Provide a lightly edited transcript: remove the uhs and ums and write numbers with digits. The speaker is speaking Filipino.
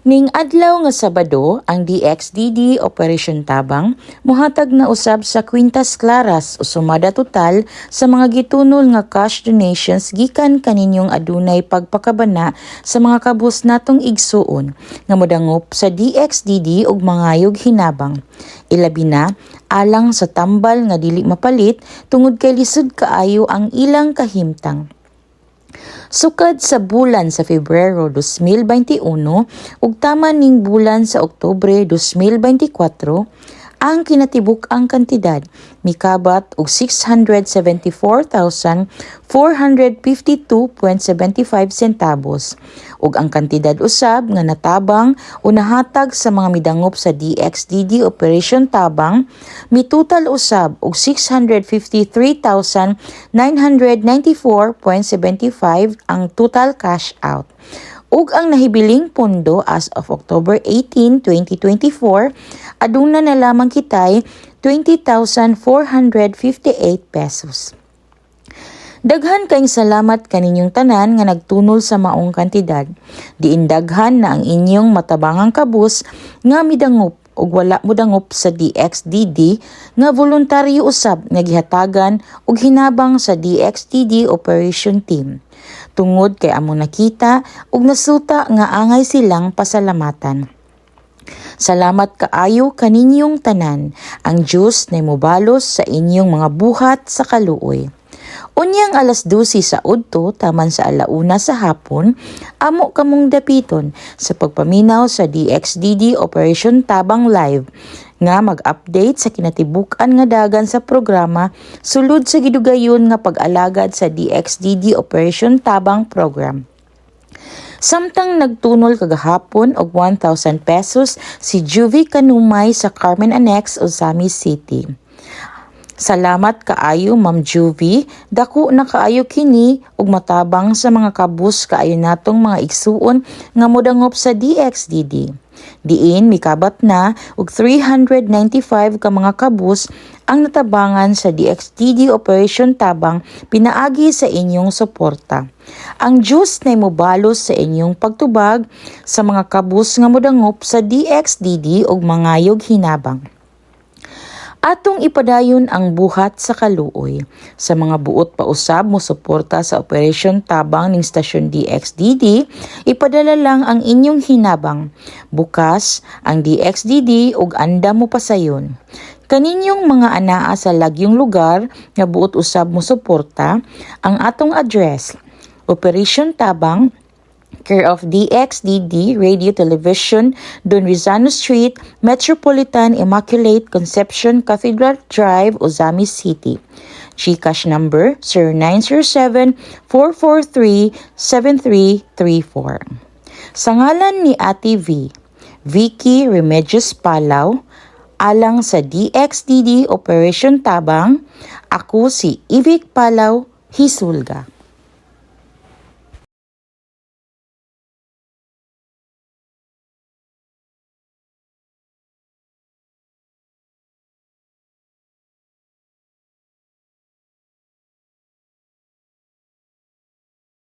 Ning adlaw nga Sabado, ang DXDD Operation Tabang mohatag na usab sa Quintas Claras o sumada total sa mga gitunol nga cash donations gikan kaninyong adunay pagpakabana sa mga kabus natong igsuon nga modangop sa DXDD ug mangayog hinabang. Ilabi na alang sa tambal nga dili mapalit tungod kay lisod kaayo ang ilang kahimtang. Sukad sa bulan sa Febrero 2021 ug tama ning bulan sa Oktubre 2024, ang kinatibuk-ang kantidad mikabat og 674,452.75 centavos ug ang kantidad usab nga natabang o nahatag sa mga midangop sa DXDD Operation Tabang mitutal usab og 653,994.75 ang total cash out. Ug ang nahibiling pondo as of October 18, 2024, aduna na lamang kitay 20,458 pesos. Daghan kayong salamat kaninyong tanan nga nagtunol sa maong kantidad. Diin daghan na ang inyong matabangang kabus nga midangop ug wala modangop sa DXDD nga voluntaryo usab nga gihatagan ug hinabang sa DXDD Operation Team. Tungod kay among nakita ug nasuta nga angay silang pasalamatan. Salamat kaayo kaninyong tanan. Ang Diyos na mobalos sa inyong mga buhat sa kaluoy. Unyang alas 12 sa udto taman sa alauna sa hapon, amo kamong dapiton sa pagpaminaw sa DXDD Operation Tabang Live nga mag-update sa kinatibuk-an nga dagan sa programa sulod sa gidugayon nga pag-alagad sa DXDD Operation Tabang Program. Samtang nagtunol kagahapon og 1,000 pesos si Juvie Kanumay sa Carmen Annex, Ozamis City. Salamat kaayo Ma'am Juvie, dako na kaayo kini ug matabang sa mga kabus kaayo natong mga igsuon nga modangop sa DXDD. Diin mikabat na og 395 ka mga kabus ang natabangan sa DXDD Operation Tabang pinaagi sa inyong suporta. Ang Diyos na mobalos sa inyong pagtubag sa mga kabus nga modangop sa DXDD ug mangayog hinabang. Atong ipadayon ang buhat sa kaluoy. Sa mga buot pa usab mo suporta sa Operation Tabang ning Stasyon DXDD, ipadala lang ang inyong hinabang. Bukas ang DXDD ug andam mo pasayon. Kaninyong mga anaa sa lagyong lugar nga buot usab mo suporta, ang atong address: Operation Tabang, care of DXDD Radio Television, Don Rizano Street, Metropolitan Immaculate Conception Cathedral Drive, Ozamis City. GCash number 0907-443-7334. Sa ngalan ni Ate V, Vicky Remedios Palaw, alang sa DXDD Operation Tabang, ako si Ivic Palaw Hisulga.